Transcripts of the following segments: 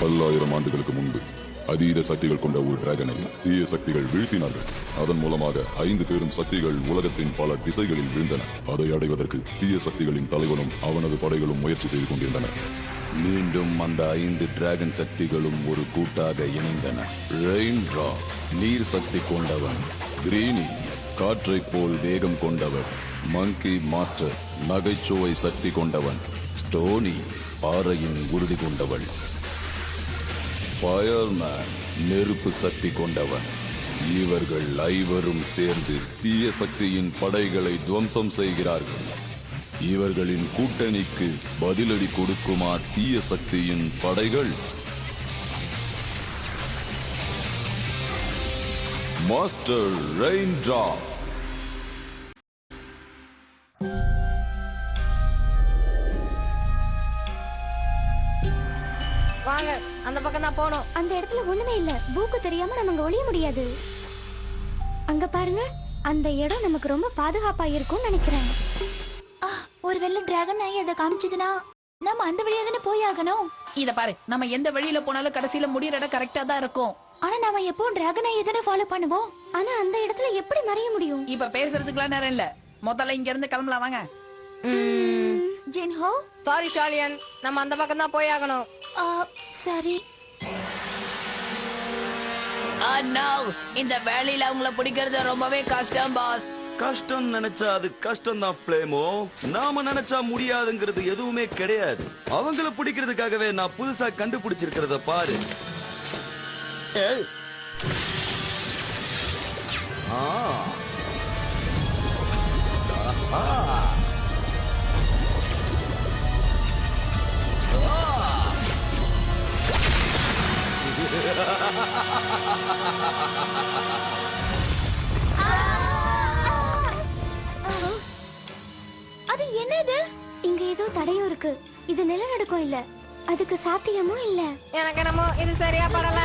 பல்லாயிரம் ஆண்டுகளுக்கு முன்பு அதீத சக்திகள் கொண்ட ஒரு டிராகனை தீய சக்திகள் வீழ்த்தினார்கள். அதன் மூலமாக 5 பெரும் சக்திகள் உலகத்தின் பல திசைகளில் வீழ்ந்தன. அதை அடைவதற்கு தீய சக்திகளின் தலைவனும் அவனது படைகளும் முயற்சி செய்து கொண்டிருந்தன. மீண்டும் அந்த 5 டிராகன் சக்திகளும் ஒரு கூட்டாக இணைந்தன. ரெயின்ட்ரா நீர் சக்தி கொண்டவன், கிரீனி காற்றை போல் வேகம் கொண்டவன், மங்கி மாஸ்டர் நகைச்சுவை சக்தி கொண்டவன், ஸ்டோனி பாறையின் உறுதி கொண்டவள், ஃபயர்மேன் நெருப்பு சக்தி கொண்டவன். இவர்கள் ஐவரும் சேர்ந்து தீய சக்தியின் படைகளை துவம்சம் செய்கிறார்கள். இவர்களின் கூட்டணிக்கு பதிலடி கொடுக்குமா தீய சக்தியின் படைகள்? மாஸ்டர் ரெயின்ட்ரா. வாங்க, அந்த பக்கம் தான் போனோம். அந்த இடத்துல ஒண்ணுமே இல்ல. பூக்கு தெரியாம நம்ம அங்க ஒளிய முடியாது. அங்க பாருங்க, அந்த இடம் நமக்கு ரொம்ப பாதுகாப்பா இருக்கும்னு நினைக்கிறேன். ஒருவேளை டிராகன் நாய் அதை காமிச்சதுன்னா நம்ம அந்த வழியா தானே போய் ஆகணும். இத பாரு, நம்ம எந்த வழியில போனாலும் கடைசியில முடியற இடம் கரெக்டா தான் இருக்கும். ஆனா நாம எப்போ டிராகன் நாயை தானே ஃபாலோ பண்ணுவோம். ஆனா அந்த இடத்துல எப்படி மறைய முடியும்? இப்ப பேசுறதுக்குலாம் நேரம் இல்ல. முதல்ல இங்க இருந்து கிளம்பலாம் வாங்க. ஜென்ஹோ, சாரி ஷாலியன், நம்ம அந்த பக்கம் தான் போய் ஆகணும். சரி. இந்த வேலையில அவங்கள பிடிக்கிறது ரொம்பவே கஷ்டம் பாஸ். கஷ்டம் நினைச்சா அது கஷ்டம் தான் பிளேமோ. நாம நினைச்சா முடியாதுங்கிறது எதுவுமே கிடையாது. அவங்கள பிடிக்கிறதுக்காகவே நான் புதுசா கண்டுபிடிச்சிருக்கிறத பாரு. அது என்னது? இங்க ஏதோ தடையும் இருக்கு. இது நிலநடுக்கம் இல்ல, அதுக்கு சாத்தியமும் இல்ல. எனக்கு என்னமோ இது சரியா படல.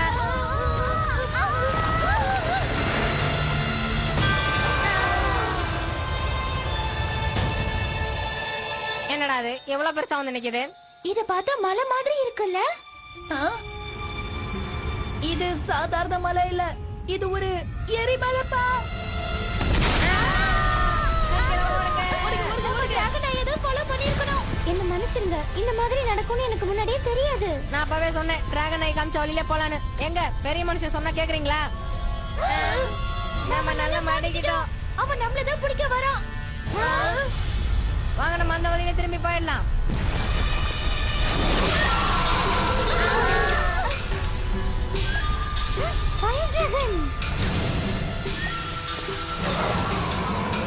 என்னடா அது எவ்வளவு பெருசா வந்து நிக்குது? இத பார்த்தா மலை மாதிரி இருக்குல்ல. இது சாதாரண மலை இல்ல, இது ஒரு எரிமலைப்பா. என்ன மன்னிச்சிருங்க, இந்த மாதிரி நடக்கும்னு எனக்கு முன்னாடியே தெரியாது. நான் அப்பவே சொன்னேன் டிராகன் ஐ காமிச்ச வழியில போலான்னு. எங்க பெரிய மனுஷன் சொன்னா கேக்குறீங்களா? நம்ம நல்லா மாட்டிக்கிட்டோம். அவன் நம்மளதான் பிடிக்க வரான். வாங்க, நம்ம அந்த வழியில திரும்பி போயிடலாம்.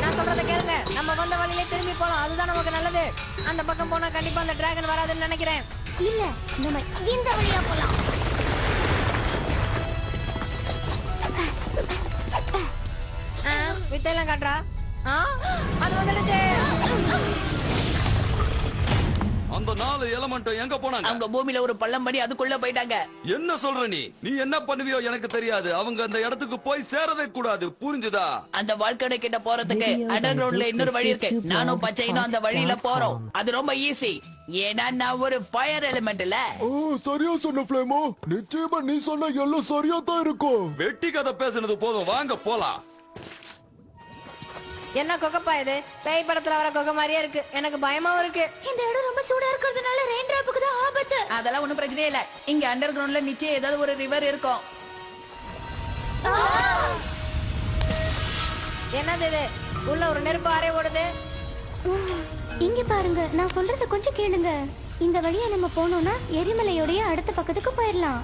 நான் சொல்றத கேளுங்க, நம்ம வந்த வழியிலே திரும்பி போலாம். அதுதான் நமக்கு நல்லது. அந்த பக்கம் போனா கண்டிப்பா அந்த டிராகன் வராதுன்னு நினைக்கிறேன். இல்ல, நம்ம இந்த வழியா போலாம். வித்தையெல்லாம் காட்டுறா. அது வந்துடுச்சு. அந்த 4 எலமெண்ட்டும் எங்க போனாங்க? அவங்க பூமியில ஒரு பள்ளம் படி அதுக்குள்ள போயிட்டாங்க. என்ன சொல்ற நீ? நீ என்ன பண்ணுவியோ எனக்கு தெரியாது. அவங்க அந்த இடத்துக்கு போய் சேரவே கூடாது, புரிஞ்சுதா? அந்த வாழ்க்கை கிட்ட போறதுக்கு அண்டர் கிரவுண்ட்ல இன்னொரு வழி இருக்கு. நானும் பச்சைனும் அந்த வழியில போறோம். அது ரொம்ப ஈஸி. ஏன்னா நான் ஒரு ஃபயர் எலிமெண்ட் இல்ல. சரியா சொன்ன பிளேமோ. நிச்சயமா நீ சொன்ன எல்லாம் சரியா தான் இருக்கும். வெட்டி கதை பேசுனது போதும், வாங்க போலாம். என்ன கொக்கப்பா இது? பேய் படத்துல வர கொக்க மாதிரியே இருக்கு. எனக்கு பயமாவும் இருக்கு. இந்த இடம் ரொம்ப சூடா இருக்கிறதுனால ரெயின் டிராப்புக்கு தான் ஆபத்து. அதெல்லாம் ஒண்ணும் பிரச்சனையே இல்ல. இங்க அண்டர் கிரவுண்ட்ல நிச்சயம் ஏதாவது ஒரு ரிவர் இருக்கும். என்னது இது? உள்ள ஒரு நெருப்பு ஆரே ஓடுது. இங்க பாருங்க, நான் சொல்றத கொஞ்சம் கேளுங்க. இந்த வழியா நம்ம போனோம்னா எரிமலையோடைய அடுத்த பக்கத்துக்கு போயிடலாம்.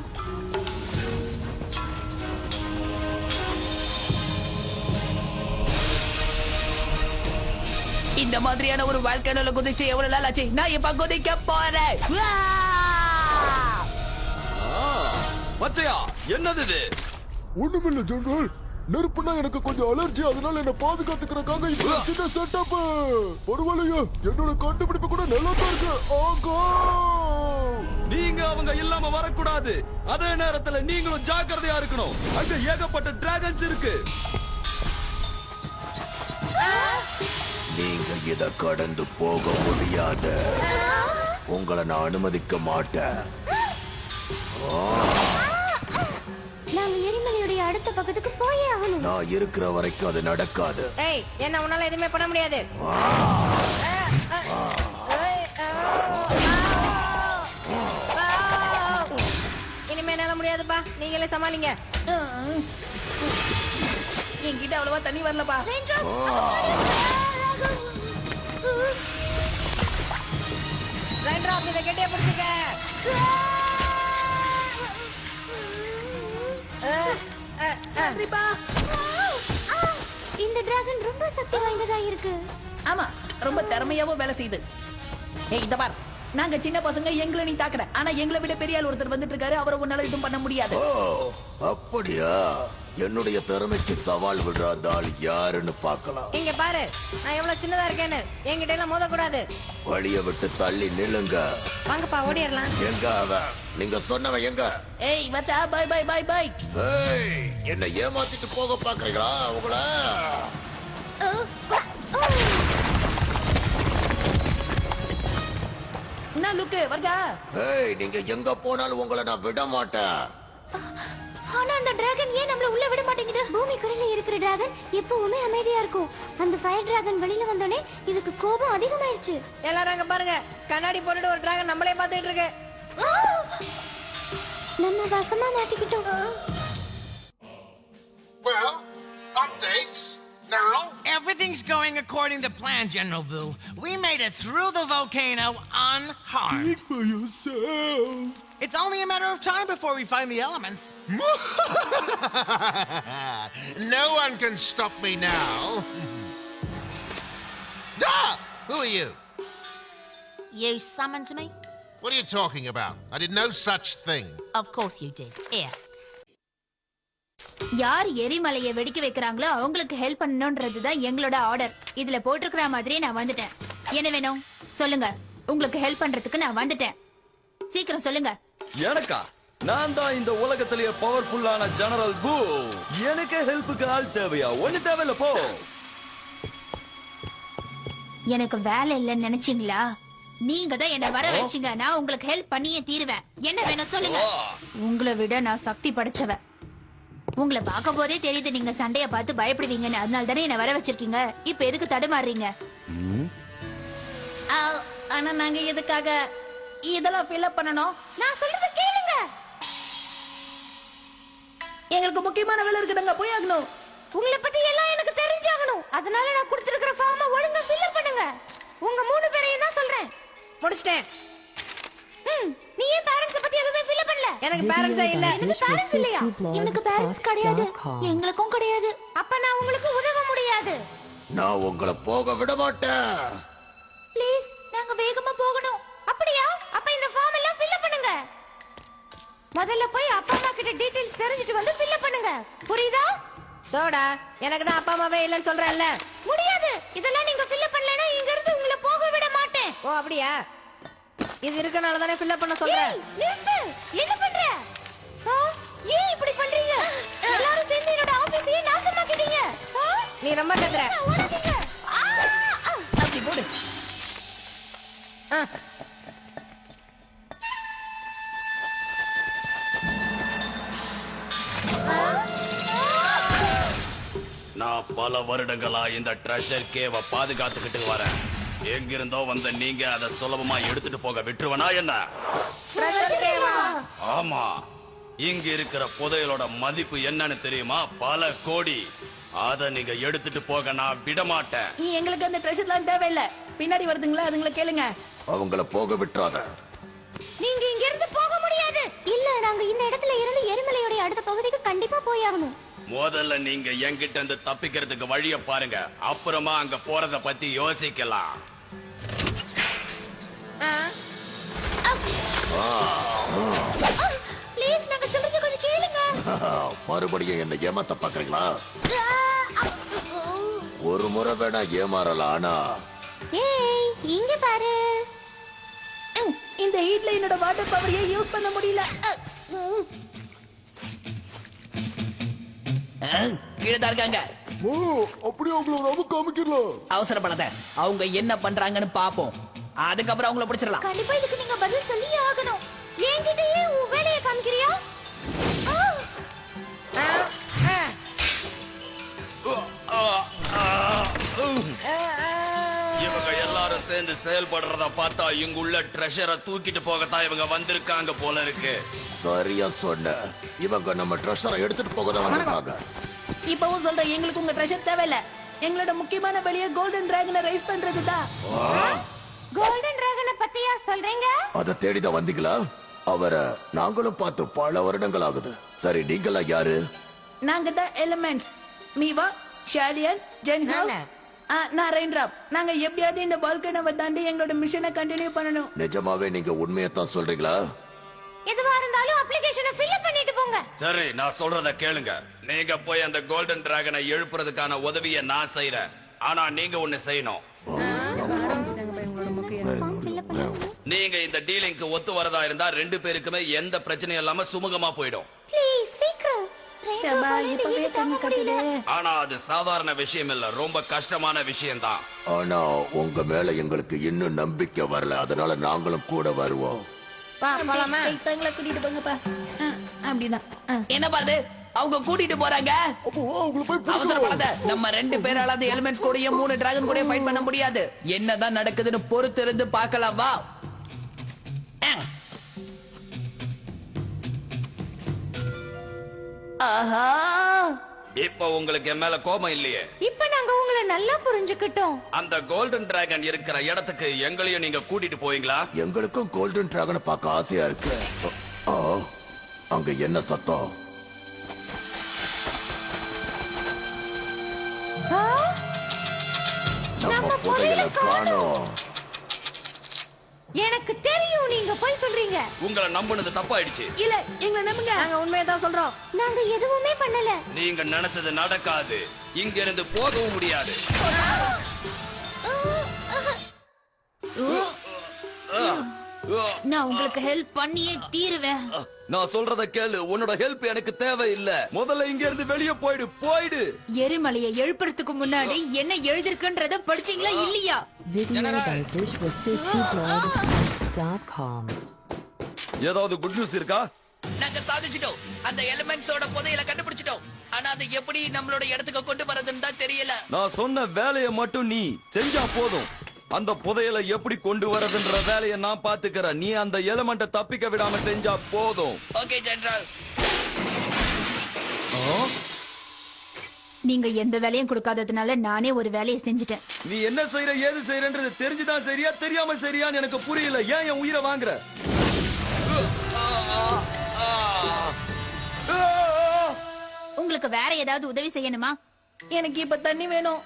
இந்த மாதிரியான ஒரு வாழ்க்கையில குதிச்சு எவ்வளவு நாள் ஆச்சு. நான் இப்ப குதிக்க போறேன். பச்சையா, என்னது இது? ஒண்ணுமில்ல ஜெனரல். நெருப்புனா எனக்கு கொஞ்சம் அலர்ஜி. அதனால என்ன பாதுகாத்துக்கிறதுக்காக இப்ப சின்ன செட்டப். பரவாயில்லையா, என்னோட கண்டுபிடிப்பு கூட நல்லா தான் இருக்கு. நீங்க அவங்க இல்லாம வரக்கூடாது. அதே நேரத்துல நீங்களும் ஜாக்கிரதையா இருக்கணும். அங்க ஏகப்பட்ட டிராகன்ஸ் இருக்கு. நீங்கள் இதை கடந்து போக முடியாது. உங்களை நான் அனுமதிக்க மாட்டேன். பக்கத்துக்கு போயே ஆகணும். நான் இருக்கிற வரைக்கும் அது நடக்காது. ஏய், என்ன உன்னால எதுவுமே பண்ண முடியாது. இனிமே என்னால முடியாதுப்பா, நீங்களே சமாளிங்க. என்கிட்ட அவ்வளவா தண்ணி வரலப்பா. இதை கெட்டியா பிடிச்சுக்க. இந்த டிராகன் ரொம்ப சக்தி வாய்ந்ததா இருக்கு. ஆமா, ரொம்ப திறமையாவும் வேலை செய்யுது. ஏய், இந்த பார், நாங்க சின்ன பசங்க, எங்களை நீ தாக்குற. ஆனா எங்களை விட பெரிய ஆள் ஒருத்தர் வந்துட்டு இருக்காரு, அவரை உன்னால எதுவும் பண்ண முடியாது. அப்படியா? என்னுடைய திறமைக்கு சவால் விடுறாத ஆள் யாருன்னு பார்க்கலாம். இங்க பாரு, நான் எவ்வளவு சின்னதா இருக்கேன்னு. என்கிட்ட எல்லாம் மோதக்கூடாது. வழிய விட்டு தள்ளி நில்லுங்க. வாங்கப்பா, ஓடிடலாம். எங்க அவன்? நீங்க சொன்னவன் எங்க? ஏய் Vadda, by by by by. ஏய், என்ன ஏமாத்திட்டு போக பாக்குறீங்களா உங்கள? என்ன லுக்கு வர்கா? ஏய், நீங்க எங்க போனாலும் உங்களை நான் விட மாட்டேன். ஆனா அந்த டிராகன் ஏன் நம்மள உள்ள விட மாட்டேங்குது? பூமிக்குள்ள இருக்கிற டிராகன் எப்பவுமே அமைதியா இருக்கும். அந்த ஃபயர் டிராகன் வெளியில வந்தோடனே இதுக்கு கோபம் அதிகமாயிருச்சு. எல்லாரும் அங்க பாருங்க, கண்ணாடி போட்டுட்டு ஒரு டிராகன் நம்மளே பார்த்துட்டு இருக்கு. நம்ம வசமா மாட்டிக்கிட்டோம். Well, updates. Now, everything's going according to plan, General Boo. We made it through the volcano unharmed. Speak for yourself. It's only a matter of time before we find the elements. No one can stop me now. Ah! Who are you? You summoned me? What are you talking about? I did no such thing. Of course you did. Here. யார் எரிமலையை வெடிக்க வைக்கிறாங்களோ அவங்களுக்கு help பண்ணணும்ன்றதுதான் எங்களோட order. இதுல போட்டிருக்கிற மாதிரி நான் வந்துட்டேன். என்ன வேணும் சொல்லுங்க. உங்களுக்கு ஹெல்ப் பண்றதுக்கு நான் வந்துட்டேன். சீக்கிரம் சொல்லுங்க. எனக்கா? நான் தான் இந்த உலகத்திலேயே பவர்ஃபுல்லான ஜெனரல் பூ. எனக்கு ஹெல்ப்புக்கு ஆள் தேவையா? ஒண்ணு தேவையில்ல, போ. எனக்கு வேலை இல்லைன்னு நினைச்சீங்களா? நீங்க தான் என்ன வர வச்சீங்க. நான் உங்களுக்கு ஹெல்ப் பண்ணியே தீருவேன். என்ன வேணும் சொல்லுங்க. உங்களை விட நான் சக்தி படைச்சவ. உங்களை பார்க்கும் போதே தெரியுது நீங்க சண்டைய பார்த்து பயப்படுவீங்கன்னு. அதனால தானே என்ன வர வச்சிருக்கீங்க. இப்ப எதுக்கு தடுமாறுறீங்க? ஆனா நாங்க எதுக்காக இதெல்லாம் ஃபில் அப் பண்ணணும்? நான் சொல்றத கேளுங்க. எங்களுக்கு முக்கியமான வேலை இருக்குங்க, போய் ஆகணும். உங்களை பத்தி எல்லாம் எனக்கு தெரிஞ்சாகணும். அதனால நான் கொடுத்திருக்கிற ஃபார்மை ஒழுங்கா ஃபில் அப் பண்ணுங்க. உங்க 3 பேரையும் தான் சொல்றேன். முடிச்சிட்டேன். நீ ஏன் பேரண்ட்ஸ் பத்தி எதுவுமே ஃபில் அப் பண்ணல? எனக்கு பேரண்ட்ஸ் இல்ல. எனக்கு பேரண்ட்ஸ் இல்லையா? எனக்கு பேரண்ட்ஸ் கிடையாது. எங்களுக்கும் கிடையாது. அப்ப நான் உங்களுக்கு உதவ முடியாது. நான் உங்களை போக விட மாட்டேன். ப்ளீஸ், நாங்க வேகமா போகணும். அப்படியா? அப்ப இந்த ஃபார்ம் எல்லாம் ஃபில் அப் பண்ணுங்க. முதல்ல போய் அப்பா அம்மா கிட்ட டீடைல்ஸ் தெரிஞ்சிட்டு வந்து ஃபில் அப் பண்ணுங்க. புரியுதா? சோடா, எனக்கு தான் அப்பா அம்மாவே இல்லன்னு சொல்றேன்ல. முடியாது. இதெல்லாம் நீங்க ஃபில் அப் பண்ணலனா இங்க இருந்து உங்களை போக விட மாட்டேன். ஓ, அப்படியா? இது இருக்கனால தானே ஃபில் அப் பண்ண சொல்றேன். நிறுத்து. என்ன பண்ற? ஏன் இப்படி பண்றீங்க? எல்லாரும் சேர்ந்து என்னோட ஆபீஸையே நாசமாக்கிட்டீங்க. நீ ரொம்ப கத்துற. ஓடாதீங்க. அப்படி போடு. நான் பல வருடங்களா இந்த ட்ரெஷர் கேவ பாதுகாத்துக்கிட்டு வரேன். எங்கிருந்தோ வந்த நீங்க அதை சுலபமா எடுத்துட்டு போக விட்டுருவனா என்ன? ஆமா, இங்க இருக்கிற புதையலோட மதிப்பு என்னன்னு தெரியுமா? பல கோடி. அத நீங்க எடுத்துட்டு போக நான் விட மாட்டேன். எங்களுக்கு அந்த ட்ரெஷர்லாம் தேவையில்ல. பின்னாடி வருதுங்களா, அதுங்களை கேளுங்க. அவங்கள போக விட்டுறாத. நீங்க இங்க இருந்து போக முடியாது. இல்ல, நாங்க இந்த இடத்துல இருந்து எரிமலையோட அடுத்த பகுதிக்கு கண்டிப்பா போயாகணும். முதல்ல நீங்க என்கிட்ட இருந்து தப்பிக்கிறதுக்கு வழிய பாருங்க. அப்புறமா அங்க போறத பத்தி யோசிக்கலாம். ப்ளீஸ், நாங்க சொல்றது கொஞ்சம் கேளுங்க. மறுபடியும் என்ன ஏமாத்த பாக்குறீங்களா? ஒரு முறை வேணா ஏமாறலாம், ஆனா ஏய், இங்க பாரு. இந்த ஹீட்ல என்னோட வாட்டர் பவரையே யூஸ் பண்ண முடியல. கீழே தான் இருக்காங்க. ஓ, அப்படியே அவங்கள நமக்கு காமிக்கலாம். அவசரப்படாத, அவங்க என்ன பண்றாங்கன்னு பாப்போம். அதுக்கப்புறம் அவங்கள பிடிச்சிடலாம். கண்டிப்பா இதுக்கு நீங்க பதில் சொல்லியே ஆகணும். என்கிட்டயே உன் வேலையை காமிக்கிறியா? சேர்ந்து செயல்படுறத பார்த்தா இங்குள்ள ட்ரெஷரை தூக்கிட்டு போகத்தான் இவங்க வந்திருக்காங்க போல இருக்கு. சரியா சொன்ன. இவங்க நம்ம ட்ரெஷரை எடுத்துட்டு போக தான் வந்திருக்காங்க. இப்பவும் சொல்றேன், எங்களுக்கு உங்க ட்ரெஷர் தேவையில்ல. எங்களோட முக்கியமான வழியை கோல்டன் டிராகனை ரைஸ் பண்றதுதான். கோல்டன் டிராகனை பத்தியா சொல்றீங்க? அதை தேடிதான் வந்தீங்களா? அவரை நாங்களும் பார்த்து பல வருடங்கள் ஆகுது. சரி, நீங்களா யாரு? நாங்க தான் எலிமெண்ட்ஸ். மீவா, ஷாலியன், ஜென்ஹோ, நான் ரெயின்ட்ராப். நாங்க எப்படியாவது இந்த வால்கனோவை தாண்டி எங்களோட மிஷனை கண்டினியூ பண்ணணும். நிஜமாவே நீங்க உண்மையத்தான் சொல்றீங்களா? எதுவா இருந்தாலும் அப்ளிகேஷனை ஃபில் பண்ணிட்டு போங்க. சரி, நான் சொல்றத கேளுங்க. நீங்க போய் அந்த கோல்டன் டிராகனை எழுப்புறதுக்கான உதவியை நான் செய்யறேன். ஆனா நீங்க ஒண்ணு செய்யணும். நீங்க இந்த டீலிங்க்கு ஒத்து வரதா இருந்தா 2 பேருக்குமே எந்த பிரச்சனையும் இல்லாம சுமூகமா போயிடும். ஆனா அது சாதாரண விஷயம் இல்ல, ரொம்ப கஷ்டமான விஷயம் தான். ஆனா உங்க மேல எங்களுக்கு இன்னும் நம்பிக்கை வரல, அதனால நாங்களும் கூட வருவோம். கூட்டிட்டு போங்கப்பா. அப்படிதான். என்ன பாருது, அவங்க கூட்டிட்டு போறாங்க. அவசரப்படாத. நம்ம 2 பேரால எலிமெண்ட்ஸ் கூடயும் 3 டிராகன் கூட ஃபைட் பண்ண முடியாது. என்னதான் நடக்குதுன்னு பொறுத்து இருந்து பார்க்கலாம். வா. ஆஹா, இப்ப உங்களுக்கு என் மேல கோபம் இல்லையே? இப்ப நாங்க உங்களை நல்லா புரிஞ்சுக்கிட்டோம். அந்த கோல்டன் டிராகன் இருக்கிற இடத்துக்கு எங்களையும் நீங்க கூட்டிட்டு போவீங்களா? எங்களுக்கும் கோல்டன் டிராகனை பார்க்க ஆசையா இருக்கு. அங்க என்ன சத்தம்? நம்ம புதையல காணோம். எனக்கு தெரியும் நீங்க போய் சொல்றீங்க. உங்களை நம்பினது தப்பாயிடுச்சு. இல்ல, எங்களை நம்புங்க. நாங்க உண்மையை தான் சொல்றோம். நாங்க எதுவுமே பண்ணல. நீங்க நினைச்சது நடக்காது. இங்க இருந்து போகவும் முடியாது. நான் உங்களுக்கு ஹெல்ப் பண்ணியே தீருவேன். நான் சொல்றத கேளு. உன்னோட ஹெல்ப் எனக்கு தேவையில்ல. முதல்ல இங்க இருந்து வெளியே போயிடு. எரிமலையை எழுப்புறதுக்கு முன்னாடி என்ன எழுதிருக்குன்றத படிச்சீங்களா இல்லையா? ஏதாவது குட் நியூஸ் இருக்கா? நாங்க சாதிச்சிட்டோம். அந்த எலிமெண்ட்ஸோட புதையலை கண்டுபிடிச்சிட்டோம். ஆனா அது எப்படி நம்மளோட இடத்துக்கு கொண்டு வரதுன்னு தான் தெரியல. நான் சொன்ன வேலையை மட்டும் நீ செஞ்சா போதும். அந்த புதையலை எப்படி கொண்டு வரதுன்ற வேலையை நான் பாத்துக்கிறேன். நீ அந்த எலிமெண்ட்டை தப்பிக்க விடாம செஞ்சா போதும். Okay general. நீங்க எந்த வேலையும் கொடுக்காததுனால நானே ஒரு வேலையை செஞ்சுட்டேன். நீ என்ன செய்யற, ஏது செய்யறன்றது தெரிஞ்சுதான் சரியா தெரியாம சரியான்னு எனக்கு புரியல. ஏன் என் உயிரை வாங்குற? உங்களுக்கு வேற ஏதாவது உதவி செய்யணுமா? எனக்கு இப்ப தண்ணி வேணும்.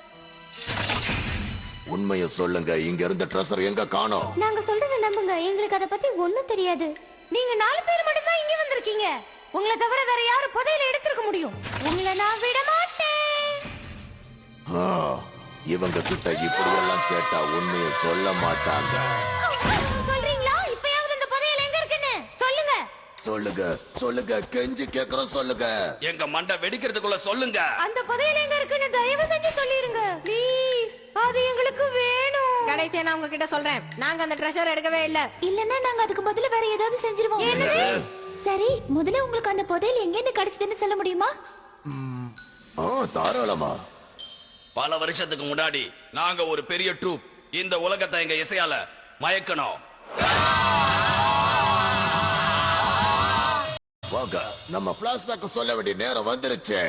உண்மையை சொல்லுங்க, இங்க இருந்த ட்ரெஷர் எங்க காணோம்? நாங்க சொல்றத நம்புங்க, எங்களுக்கு அத பத்தி ஒண்ணும் தெரியாது. நீங்க 4 பேர் மட்டும் தான் இங்க வந்திருக்கீங்க. உங்களை தவிர வேற யாரு புதையல எடுத்துக்க முடியும்? உங்களை நான் விட மாட்டேன். இவங்க கிட்ட இப்படி எல்லாம் கேட்டா உண்மையை சொல்ல மாட்டாங்க. சொல்றீங்களா? இப்பயாவது இந்த புதையல் எங்க இருக்குன்னு சொல்லுங்க. சொல்லுங்க, கெஞ்சி கேக்குறோம், சொல்லுங்க. எங்க மண்டை வெடிக்கிறதுக்குள்ள சொல்லுங்க. அந்த புதையல் எங்க இருக்குன்னு தயவு செஞ்சு சொல்லிருங்க ப்ளீஸ். அது எங்களுக்கு வேணும். கடைசியா நான் உங்ககிட்ட சொல்றேன், நாங்க அந்த ட்ரெஷர் எடுக்கவே இல்ல. இல்லன்னா நாங்க அதுக்கு பதிலா வேற ஏதாவது செஞ்சிருவோம். சரி, முதல்ல உங்களுக்கு அந்த புதையல் எங்க இருந்து கிடைச்சதுன்னு சொல்ல முடியுமா? தாராளமா. பல வருஷத்துக்கு முன்னாடி நாங்க ஒரு பெரிய ட்ரூப் இந்த உலகத்தை எங்க இசையால மயக்கணும். வாங்க, நம்ம பிளாஷ்பேக் சொல்ல வேண்டிய நேரம் வந்துருச்சு.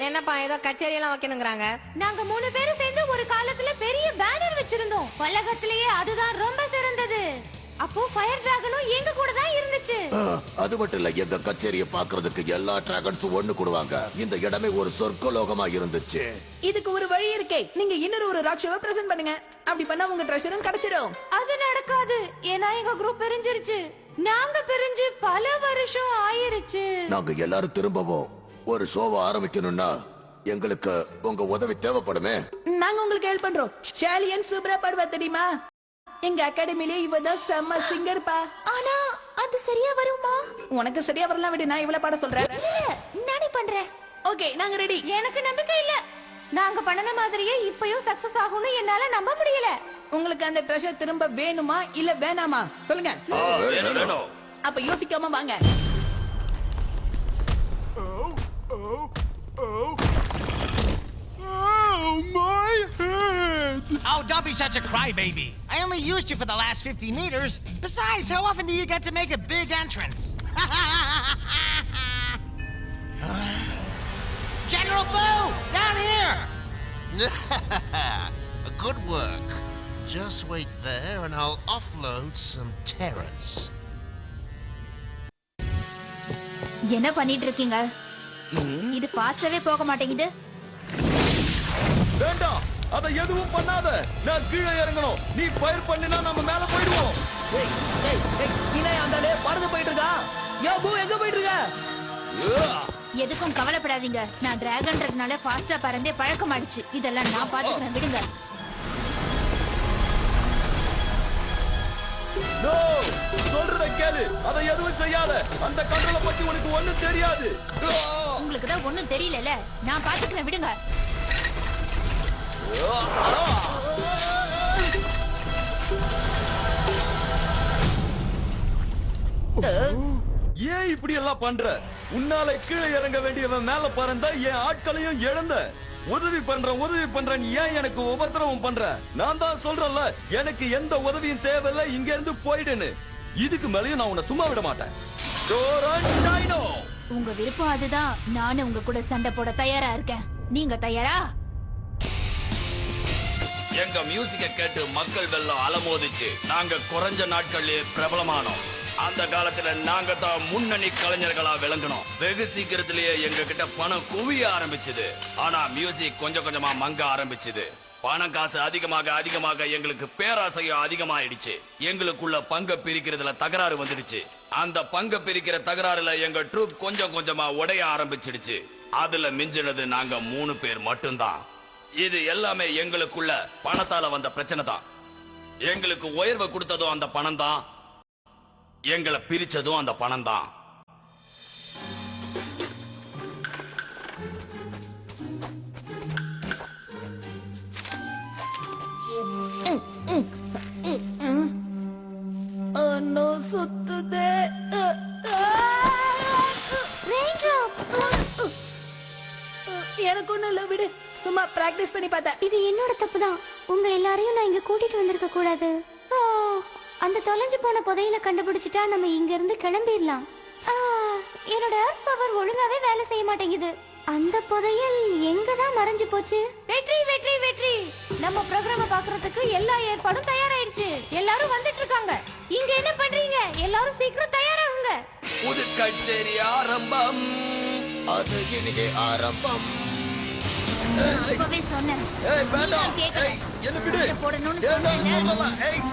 என்னப்பா ஏதோ கச்சேரி எல்லாம் வைக்கணுங்கிறாங்க. நாங்க 3 பேரும் சேர்ந்து ஒரு காலத்துல பெரிய பேனர் வச்சிருந்தோம். உலகத்திலேயே அதுதான் ரொம்ப சிறந்தது. அப்போ ஃபயர் டிராகனும் எங்க கூட தான் இருந்துச்சு. அது மட்டும் இல்ல, எங்க கச்சேரியை பாக்குறதுக்கு எல்லா டிராகன்ஸும் ஒண்ணு கூடுவாங்க. இந்த இடமே ஒரு சொர்க்கலோகமா இருந்துச்சு. இதுக்கு ஒரு வழி இருக்கே. நீங்க இன்னொரு ஒரு ராட்சவை பிரசன்ட் பண்ணுங்க. அப்படி பண்ணா உங்க ட்ரெஷரும் கிடைச்சிடும். அது நடக்காது. ஏன்னா எங்க குரூப் பிரிஞ்சிருச்சு. நாங்க பிரிஞ்சு பல வருஷம் ஆயிருச்சு. நாங்க எல்லாரும் திரும்பவும் ஒரு ஷோவை ஆரம்பிக்கணும்னா எங்களுக்கு உங்க உதவி தேவைப்படுமே. நாங்க உங்களுக்கு ஹெல்ப் பண்றோம். ஷாலியன் சூப்பரா பாடுவா தெரியுமா? எங்க அகாடமிலே இவதான் செம்ம சிங்கர்பா. ஆனா அது சரியா வருமா? உனக்கு சரியா வரலாம் விடு, நான் இவள பாட சொல்றேன். நானே பண்றேன். ஓகே, நாங்க ரெடி. எனக்கு நம்பிக்கை இல்ல. நாங்க பண்ணன மாதிரியே இப்பயும் சக்சஸ் ஆகும்னு என்னால நம்ப முடியல. உங்களுக்கு அந்த ட்ரெஷர் திரும்ப வேணுமா இல்ல வேணாமா சொல்லுங்க. வேணும். அப்ப யோசிக்காம வாங்க. Oh, my head! Oh, don't be such a crybaby. I only used you for the last 50 meters. Besides, how often do you get to make a big entrance? General Boo! Down here! Good work. Just wait there and I'll offload some terrors. என்ன பண்ணிட்டு இருக்கீங்க? இது ஃபாஸ்டாவே போக மாட்டேங்குது. வேண்டாம், அத எதுவும் பண்ணாத. நான் கீழே இறங்கணும். நீ ஃபயர் பண்ணினா நம்ம மேல போயிடுவோம். அந்தாலே பறந்து போயிட்டு இருக்கா. யோ பூ, எங்க போயிட்டு இருக்க? எதுக்கும் கவலைப்படாதீங்க. நான் டிராகன்றதுனால ஃபாஸ்டா பறந்தே பழக்கமாயிடுச்சு. இதெல்லாம் நான் பாத்துக்கிறேன், விடுங்க. சொல்றத கேளு, அத எதுவும் செய்யாத. அந்த கண்ட்ரோல பத்தி உனக்கு ஒண்ணும் தெரியாது. உங்களுக்கு தான் ஒண்ணும் தெரியல, நான் பாத்துக்கிறேன், விடுங்க. ஏன் இப்படி எல்லாம் பண்ற? உன்னால கீழே இறங்க வேண்டியவன் மேல பறந்தா என் ஆட்களையும் இழந்த. உதவி பண்றேன் ஏன் எனக்கு உபத்திரவம் பண்ற? நான் தான் சொல்றேன்ல, எனக்கு எந்த உதவியும் தேவையில்லை, இங்க இருந்து போயிடுன்னு. இதுக்கு மேலயும் நான் உன்னை சும்மா விட மாட்டேன். உங்க விருப்பம் அதுதான். நானும் உங்க கூட சண்டை போட தயாரா இருக்கேன். நீங்க தயாரா? எங்க மியூசிக்க கேட்டு மக்கள் வெள்ளம் அலமோதிச்சு நாங்க குறைஞ்ச நாட்கள்லயே பிரபலமானோம். அந்த காலத்துல நாங்க தான் முன்னணி கலைஞர்களா விளங்கணும். வெகு சீக்கிரத்திலேயே எங்க கிட்ட பணம் குவிய ஆரம்பிச்சது. ஆனா மியூசிக் கொஞ்சம் கொஞ்சமா மங்க ஆரம்பிச்சது. பணம் காசு அதிகமாக எங்களுக்கு பேராசையும் அதிகமாயிடுச்சு. எங்களுக்குள்ள பங்க பிரிக்கிறதுல தகராறு வந்துடுச்சு. அந்த பங்க பிரிக்கிற தகராறுல எங்க ட்ரூப் கொஞ்சம் கொஞ்சமா உடைய ஆரம்பிச்சிடுச்சு. அதுல மிஞ்சினது நாங்க 3 பேர் மட்டும்தான். இது எல்லாமே எங்களுக்குள்ள பணத்தால வந்த பிரச்சனை தான். எங்களுக்கு உயர்வை கொடுத்ததும் அந்த பணம் தான், எங்களை பிரிச்சதும் அந்த பணம் தான். சுத்துதே. எனக்கு ஒண்ணும் இல்ல, விடு. சும்மா பிராக்டிஸ் பண்ணி பார்த்தேன். இது என்னோட தப்பு தான். உங்க எல்லாரையும் நான் இங்க கூட்டிட்டு வந்திருக்க கூடாது. அந்த தொலைஞ்சு போன புதையில கண்டுபிடிச்சிட்டா நம்ம இங்க இருந்து கிளம்பிடலாம். என்னோட எர்த் பவர் ஒழுங்காவே வேலை செய்ய மாட்டேங்குது. அந்த புதையல் எங்கதான் மறைஞ்சு போச்சு? வெற்றி வெற்றி வெற்றி! நம்ம ப்ரோகிராம பாக்குறதுக்கு எல்லா ஏற்பாடும் தயாராயிடுச்சு. எல்லாரும் வந்துட்டு இருக்காங்க. இங்க என்ன பண்றீங்க? எல்லாரும் சீக்கிரம் தயாராகுங்க. புது கச்சேரி ஆரம்பம். அது இனிதே ஆரம்பம். இப்பவே சொன்னேன். என்ன விடு. போடணும்னு சொன்னேன்.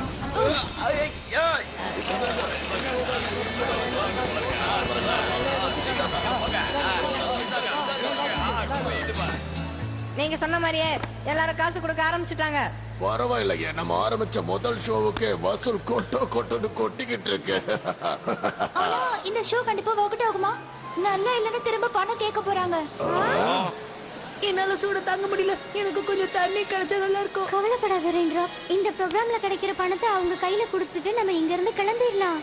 நீங்க சொன்ன மாதிரியே எல்லாரும் காசு கொடுக்க ஆரம்பிச்சுட்டாங்க. பரவாயில்லையே, நம்ம ஆரம்பிச்ச முதல் ஷோவுக்கு வசூல் கொட்டுன்னு கொட்டிக்கிட்டு இருக்கு. ஆனா இந்த ஷோ கண்டிப்பா ஒர்க் ஆகுமா? நல்லா இல்லன்னு திரும்ப பணம் கேட்க போறாங்க. என்னால சூட தாங்க முடியல. எனக்கு கொஞ்சம் தண்ணி கிடைச்சா நல்லா இருக்கும். கவலைப்படாத ரெயின்ட்ரா. இந்த ப்ரோகிராம்ல கிடைக்கிற பணத்தை அவங்க கையில கொடுத்துட்டு நம்ம இங்க இருந்து கிளம்பிடலாம்.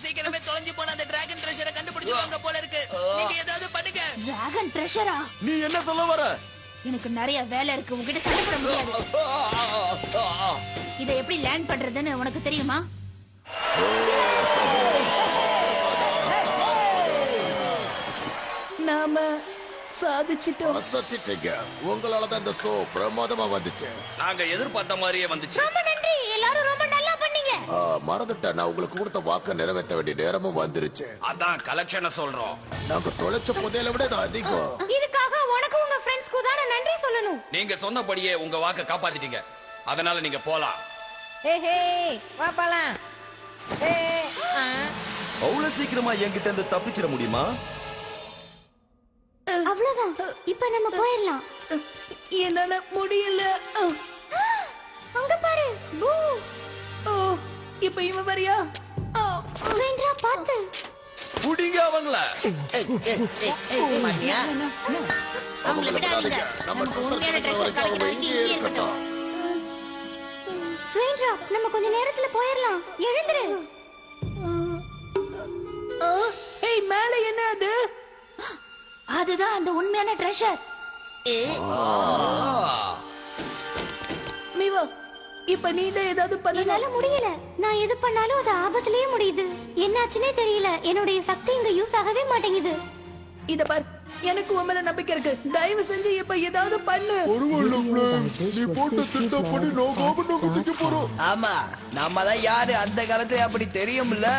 சீக்கிரமே தொலைஞ்சு போன அந்த டிராகன் ட்ரெஷரை கண்டுபிடிச்சிருவாங்க போல இருக்கு. நீங்க ஏதாவது பண்ணுங்க. டிராகன் ட்ரெஷரா? நீ என்ன சொல்ல வர? எனக்கு நிறைய வேலை இருக்கு. உங்ககிட்ட சண்டை போட முடியாது. இதை எப்படி லேண்ட் பண்றதுன்னு உனக்கு தெரியுமா? நாம சாதிச்சிட்டோம். உங்களாலதான் இந்த ஷோ பிரமாதமா வந்துச்சு. நாங்க எதிர்பார்த்த மாதிரியே வந்துச்சு. ரொம்ப நன்றி. எல்லாரும் ரொம்ப நல்லா பண்ணீங்க. மறந்துட்டேன், நான் உங்களுக்கு கொடுத்த வாக்க நிறைவேற்ற வேண்டிய நேரமும் வந்துருச்சு. அதான் கலெக்ஷனை சொல்றோம். நாங்க தொலைச்ச புதையலை விட இது அதிகம். இதுக்காக உனக்கு உங்க ஃப்ரெண்ட்ஸ்க்கு தான் நன்றி சொல்லணும். நீங்க சொன்னபடியே உங்க வாக்க காப்பாத்திட்டீங்க. அதனால நீங்க போலாம். வா போலாம். அவ்வளவு சீக்கிரமா என்கிட்ட இருந்து தப்பிச்சிட முடியுமா? அவ்வளவுதான், இப்ப நம்ம போயிடலாம். என்னால முடியல. அங்க பாரு, பூ. இப்ப இவன் வரியா? வேண்டா, பாத்து புடிங்க அவங்கள. அவங்கள விடாதீங்க. நமக்கு உண்மையான ட்ரெஷர் கிடைக்கிற வரைக்கும் இங்கே இருக்கட்டும். ஸ்வேண்டா, நம்ம கொஞ்ச நேரத்துல போயிடலாம். எழுந்துரு. ஏய், மேல என்ன அது? அதுதான் அந்த உண்மையான ட்ரெஷர். மீவா, இப்ப நீதான் ஏதாவது பண்ண. என்னால முடியல. நான் எது பண்ணாலும் அது ஆபத்திலேயே முடியுது. என்னாச்சுன்னே தெரியல. என்னுடைய சக்தி இங்க யூஸ் ஆகவே மாட்டேங்குது. இத பார், எனக்கு உன் மேல நம்பிக்கை இருக்கு. தயவு செஞ்சு இப்ப ஏதாவது பண்ணு. நீ போட்ட திட்டப்படி நோக்காம நோக்கத்துக்கு போறோம். ஆமா, நம்ம தான் யாரு அந்த காலத்துல அப்படி தெரியும்ல.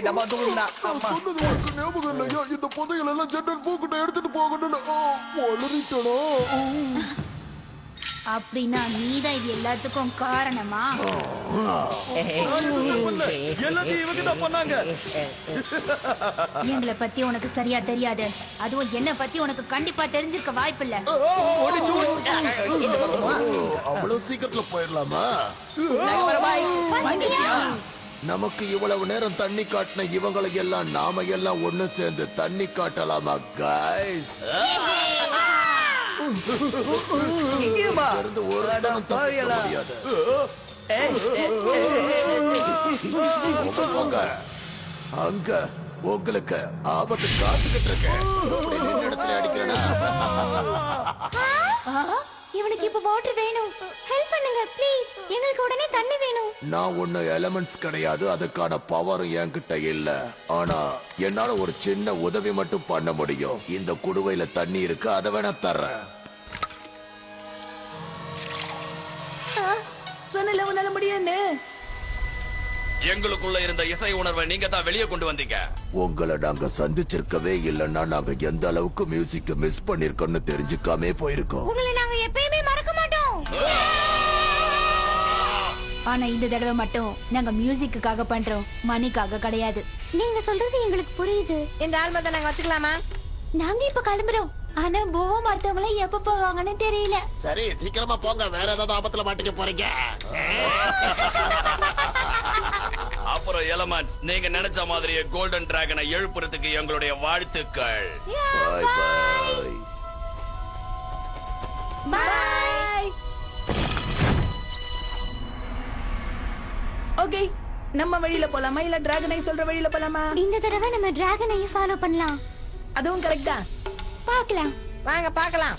நம்ம தூங்குடா. சொன்னது உனக்கு ஞாபகம் இல்லையா? இந்த புதையல் எல்லாம் ஜெனரல் பூக்கிட்ட எடுத்துட்டு போகணும்னு வளரிட்டனா? அப்படின்னா நீதான் இது எல்லாத்துக்கும் காரணமா? எல்லாத்தையும் இவங்க தான் பண்ணாங்க. எங்களை பத்தி உனக்கு சரியா தெரியாது. அதுவும் என்ன பத்தி உனக்கு கண்டிப்பா தெரிஞ்சிருக்க வாய்ப்பில்ல. அவ்வளவு சீக்கிரத்துல போயிடலாமா? நமக்கு இவ்வளவு நேரம் தண்ணி காட்டின இவங்களை எல்லாம் நாம எல்லாம் ஒண்ணு சேர்ந்து தண்ணி காட்டலாமா கைஸ்? இருந்து ஒரு இடம் தப்பிக்க முடியாது. அங்க உங்களுக்கு ஆபத்து காத்துக்கிட்டு இருக்கேன். நின்ன இடத்துல அடிக்கிறேனா? இவனுக்கு இப்ப வாட்டர் வேணும். ஹெல்ப் பண்ணுங்க ப்ளீஸ். எங்களுக்கு உடனே தண்ணி வேணும். நான் ஒண்ணு எலிமெண்ட்ஸ் கிடையாது, அதுக்கான பவரும் என்கிட்ட இல்ல. ஆனா என்னால ஒரு சின்ன உதவி மட்டும் பண்ண முடியும். இந்த குடுவையில தண்ணி இருக்கு, அதை வேணா தர்றேன். சொன்னல உன்னால முடியும்னு. எங்களுக்குள்ள இருந்த இசை உணர்வை நீங்க தான் வெளியே கொண்டு வந்தீங்க. உங்களை நாங்க சந்திச்சிருக்கவே இல்லைன்னா நாங்க எந்த அளவுக்கு மியூசிக் மிஸ் பண்ணிருக்கோம்னு தெரிஞ்சுக்காமே போயிருக்கோம். உங்களை நாங்க எப்பயுமே மறக்க மாட்டோம். ஆனா இந்த தடவை மட்டும் நாங்க மியூசிக்குக்காக பண்றோம், மணிக்காக கிடையாது. நீங்க சொல்றது எங்களுக்கு புரியுது. இந்த ஆல்பத்தை நாங்க வச்சுக்கலாமா? நாங்க இப்ப கிளம்புறோம். ஆனா போவா மத்தவங்கள எப்ப போவாங்கன்னு தெரியல. சரி, சீக்கிரமா போங்க. வேற ஏதாவது ஆபத்துல மாட்டிக்க போறீங்க. அப்புறம் எலமெண்ட்ஸ், நீங்க நினைச்ச மாதிரியே கோல்டன் டிராகனை எழுப்புறதுக்கு எங்களுடைய வாழ்த்துக்கள். By by. பை. ஓகே, நம்ம வழியில போலாமா இல்ல டிராகனை சொல்ற வழியில போலாமா? இந்த தடவை நம்ம டிராகனையே ஃபாலோ பண்ணலாம். அதுவும் கரெக்ட் தான். பார்க்கலாம். வாங்க பார்க்கலாம்.